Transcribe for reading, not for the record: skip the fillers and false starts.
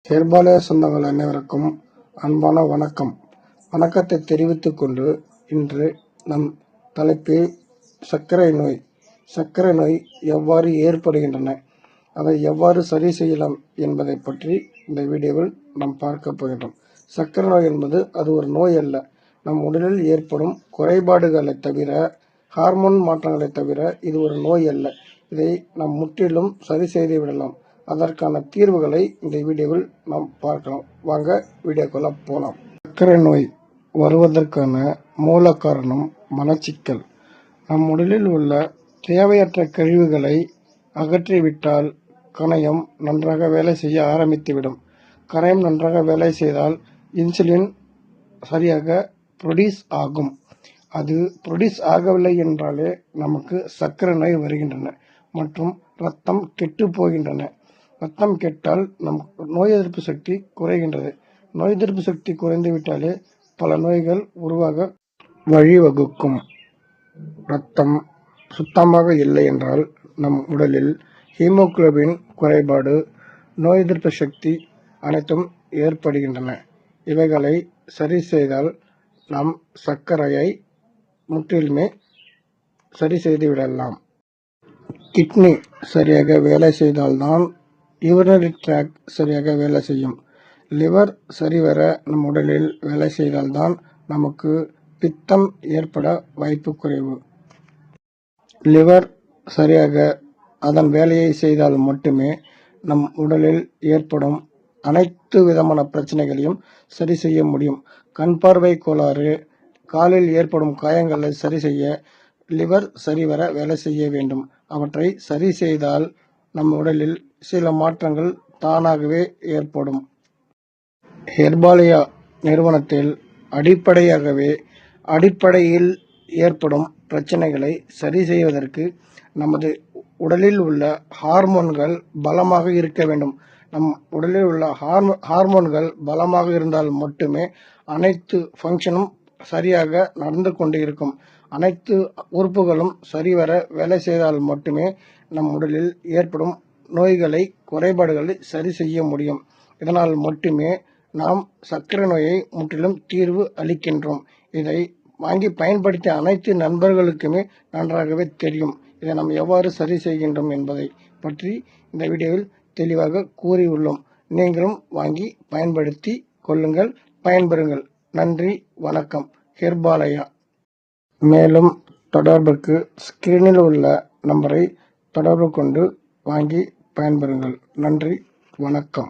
ஹெர்பாலய சொந்தங்கள் அனைவருக்கும் அன்பான வணக்கத்தை தெரிவித்துக் கொண்டு இன்று நம் தலைப்பு சர்க்கரை நோய் எவ்வாறு ஏற்படுகின்றன, அதை எவ்வாறு சரி செய்யலாம் என்பதை பற்றி இந்த வீடியோவில் நாம் பார்க்க போகின்றோம். சர்க்கரை நோய் என்பது அது ஒரு நோய் அல்ல. நம் உடலில் ஏற்படும் குறைபாடுகளை தவிர, ஹார்மோன் மாற்றங்களை தவிர இது ஒரு நோய் அல்ல. இதை நாம் முற்றிலும் சரி செய்து விடலாம். அதற்கான தீர்வுகளை இந்த வீடியோவில் நாம் பார்க்கலாம். வாங்க வீடியோக்குள்ள போகலாம். சர்க்கரை நோய் வருவதற்கான மூல காரணம் மலச்சிக்கல். நம் உடலில் உள்ள தேவையற்ற கழிவுகளை அகற்றிவிட்டால் கணையம் நன்றாக வேலை செய்ய ஆரம்பித்துவிடும். கணையம் நன்றாக வேலை செய்தால் இன்சுலின் சரியாக ப்ரொடியூஸ் ஆகும். அது ப்ரொடியூஸ் ஆகவில்லை என்றாலே நமக்கு சர்க்கரை நோய் வருகின்றன மற்றும் இரத்தம் கெட்டு போகின்றன. ரத்தம் கெட்டால் நம் நோய் எதிர்ப்பு சக்தி குறைகின்றது. நோய் எதிர்ப்பு சக்தி குறைந்து விட்டாலே பல நோய்கள் உருவாக வழிவகுக்கும். ரத்தம் சுத்தமாக இல்லை என்றால் நம் உடலில் ஹீமோகுளோபின் குறைபாடு, நோய் எதிர்ப்பு சக்தி அனைத்தும் ஏற்படுகின்றன. இவைகளை சரி செய்தால் நாம் சர்க்கரையை முற்றிலுமே சரி செய்து விடலாம். கிட்னி சரியாக வேலை செய்தால்தான் யூரினரி ட்ராக் சரியாக வேலை செய்யும். லிவர் சரிவர நம் உடலில் வேலை செய்தால்தான் நமக்கு பித்தம் ஏற்பட வாய்ப்பு குறைவு. லிவர் சரியாக அதன் வேலையை செய்தால் மட்டுமே நம் உடலில் ஏற்படும் அனைத்து விதமான பிரச்சனைகளையும் சரி செய்ய முடியும். கண் பார்வை கோளாறு, காலில் ஏற்படும் காயங்களை சரி செய்ய லிவர் சரிவர வேலை செய்ய வேண்டும். அவற்றை சரி செய்தால் நம் உடலில் சில மாற்றங்கள் தானாகவே ஏற்படும். ஹெர்பாலயா நிறுவனத்தில் அடிப்படையில் ஏற்படும் பிரச்சனைகளை சரி செய்வதற்கு நமது உடலில் உள்ள ஹார்மோன்கள் பலமாக இருக்க வேண்டும். நம் உடலில் உள்ள ஹார்மோன்கள் பலமாக இருந்தால் மட்டுமே அனைத்து ஃபங்க்ஷனும் சரியாக நடந்து கொண்டு இருக்கும். அனைத்து உறுப்புகளும் சரிவர வேலை செய்தால் மட்டுமே நம் உடலில் ஏற்படும் நோய்களை, குறைபாடுகளை சரி செய்ய முடியும். இதனால் மட்டுமே நாம் சர்க்கரை நோயை முற்றிலும் தீர்வு அளிக்கின்றோம். இதை வாங்கி பயன்படுத்திய அனைத்து நண்பர்களுக்குமே நன்றாகவே தெரியும். இதை நாம் எவ்வாறு சரி செய்கின்றோம் என்பதை பற்றி இந்த வீடியோவில் தெளிவாக கூறியுள்ளோம். நீங்களும் வாங்கி பயன்படுத்தி கொள்ளுங்கள், பயன்பெறுங்கள். நன்றி, வணக்கம். ஹெர்பாலயா. மேலும் தொடர்புக்கு ஸ்கிரீனில் உள்ள நம்பரை தொடர்பு கொண்டு வாங்கி பயன்பெறுங்கள். நன்றி, வணக்கம்.